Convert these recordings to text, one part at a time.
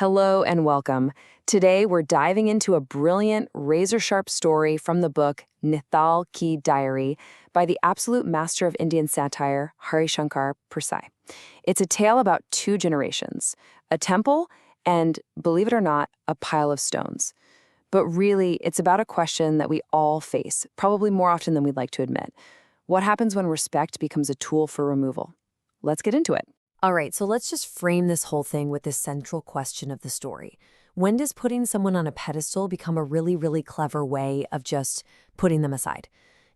Hello and welcome. Today we're diving into a brilliant, razor-sharp story from the book Nithal Ki Diary by the absolute master of Indian satire, HARISHANKAR Parasai. It's a tale about two generations, a temple and, believe it or not, a pile of stones. But really, it's about a question that we all face, probably more often than we'd like to admit. What happens when respect becomes a tool for removal? Let's get into it. All right, so let's just frame this whole thing with this central question of the story. When does putting someone on a pedestal become a really, really clever way of just putting them aside?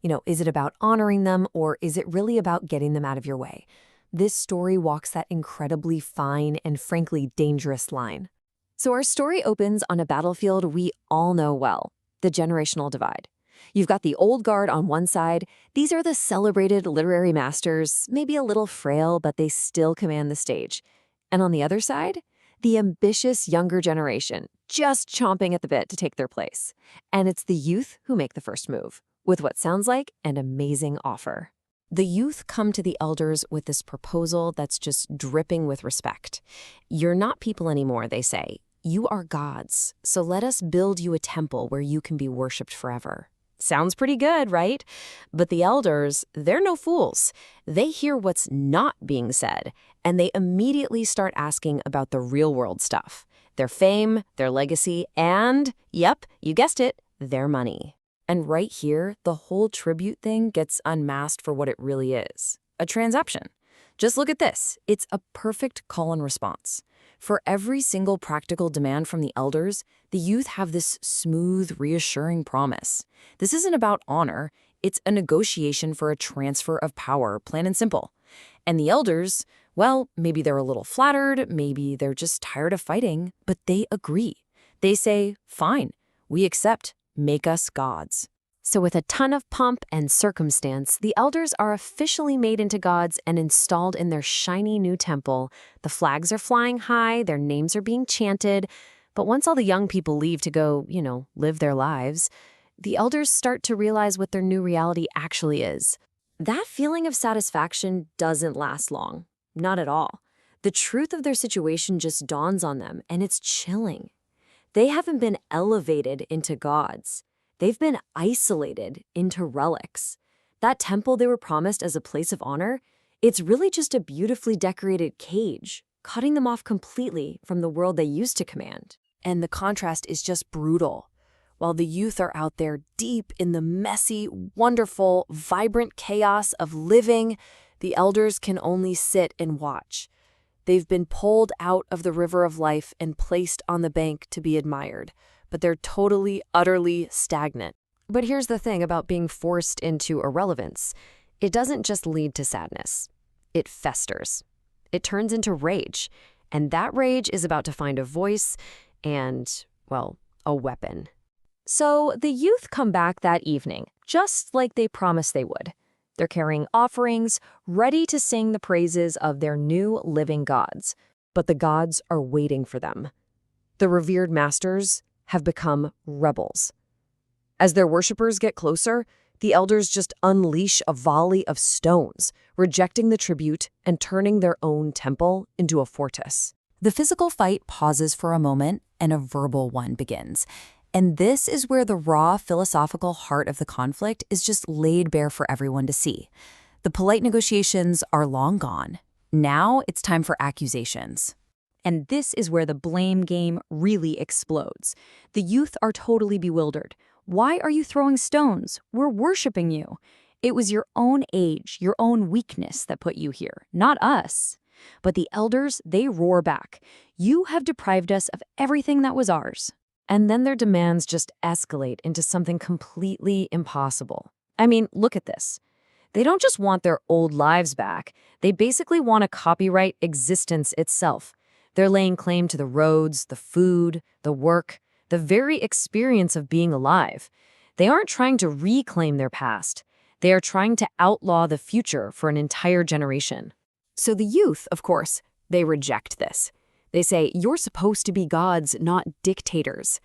Is it about honoring them, or is it really about getting them out of your way? This story walks that incredibly fine and frankly dangerous line. So our story opens on a battlefield we all know well, the generational divide. You've got the old guard on one side. These are the celebrated literary masters, maybe a little frail, but they still command the stage. And on the other side, the ambitious younger generation, just chomping at the bit to take their place. And it's the youth who make the first move, with what sounds like an amazing offer. The youth come to the elders with this proposal that's just dripping with respect. You're not people anymore, they say. You are gods, so let us build you a temple where you can be worshipped forever. Sounds pretty good, right? But the elders, they're no fools. They hear what's not being said, and they immediately start asking about the real-world stuff. Their fame, their legacy, and, yep, you guessed it, their money. And right here, the whole tribute thing gets unmasked for what it really is. A transaction. Just look at this. It's a perfect call and response. For every single practical demand from the elders, the youth have this smooth, reassuring promise. This isn't about honor. It's a negotiation for a transfer of power, plain and simple. And the elders, well, maybe they're a little flattered, maybe they're just tired of fighting, but they agree. They say, fine, we accept, make us gods. So with a ton of pomp and circumstance, the elders are officially made into gods and installed in their shiny new temple. The flags are flying high, their names are being chanted. But once all the young people leave to go, live their lives, the elders start to realize what their new reality actually is. That feeling of satisfaction doesn't last long. Not at all. The truth of their situation just dawns on them, and it's chilling. They haven't been elevated into gods. They've been isolated into relics. That temple they were promised as a place of honor, it's really just a beautifully decorated cage, cutting them off completely from the world they used to command. And the contrast is just brutal. While the youth are out there deep in the messy, wonderful, vibrant chaos of living, the elders can only sit and watch. They've been pulled out of the river of life and placed on the bank to be admired. But they're totally, utterly stagnant. But here's the thing about being forced into irrelevance. It doesn't just lead to sadness. It festers. It turns into rage. And that rage is about to find a voice and, well, a weapon. So the youth come back that evening, just like they promised they would. They're carrying offerings, ready to sing the praises of their new living gods. But the gods are waiting for them. The revered masters have become rebels. As their worshippers get closer, the elders just unleash a volley of stones, rejecting the tribute and turning their own temple into a fortress. The physical fight pauses for a moment, and a verbal one begins. And this is where the raw philosophical heart of the conflict is just laid bare for everyone to see. The polite negotiations are long gone. Now it's time for accusations. And this is where the blame game really explodes. The youth are totally bewildered. Why are you throwing stones? We're worshiping you. It was your own age, your own weakness that put you here, not us. But the elders, they roar back. You have deprived us of everything that was ours. And then their demands just escalate into something completely impossible. I mean, look at this. They don't just want their old lives back. They basically want to copyright existence itself. They're laying claim to the roads, the food, the work, the very experience of being alive. They aren't trying to reclaim their past. They are trying to outlaw the future for an entire generation. So the youth, of course, they reject this. They say, you're supposed to be gods, not dictators.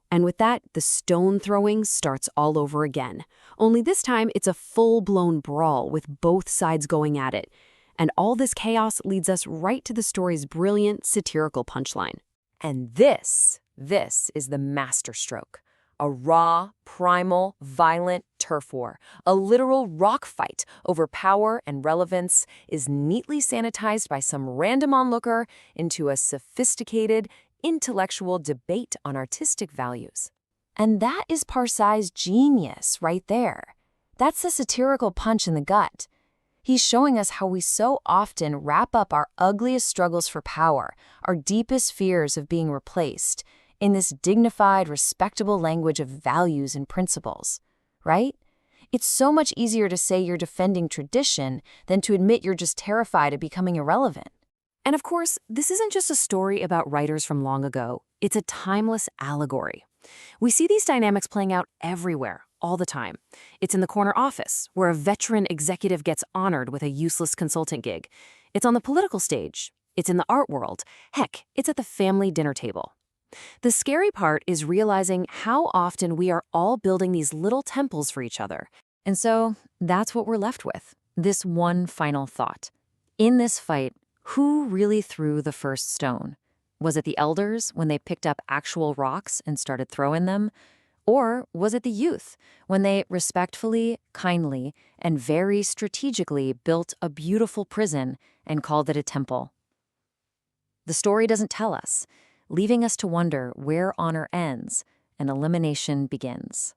And with that, the stone throwing starts all over again. Only this time, it's a full-blown brawl with both sides going at it. And all this chaos leads us right to the story's brilliant satirical punchline. And this is the masterstroke. A raw, primal, violent turf war, a literal rock fight over power and relevance, is neatly sanitized by some random onlooker into a sophisticated, intellectual debate on artistic values. And that is Parsai's genius right there. That's the satirical punch in the gut. He's showing us how we so often wrap up our ugliest struggles for power, our deepest fears of being replaced, in this dignified, respectable language of values and principles, right? It's so much easier to say you're defending tradition than to admit you're just terrified of becoming irrelevant. And of course, this isn't just a story about writers from long ago. It's a timeless allegory. We see these dynamics playing out everywhere, all the time. It's in the corner office, where a veteran executive gets honored with a useless consultant gig. It's on the political stage. It's in the art world. Heck, it's at the family dinner table. The scary part is realizing how often we are all building these little temples for each other. And so that's what we're left with, this one final thought. In this fight, who really threw the first stone? Was it the elders when they picked up actual rocks and started throwing them? Or was it the youth when they respectfully, kindly, and very strategically built a beautiful prison and called it a temple? The story doesn't tell us, leaving us to wonder where honor ends and elimination begins.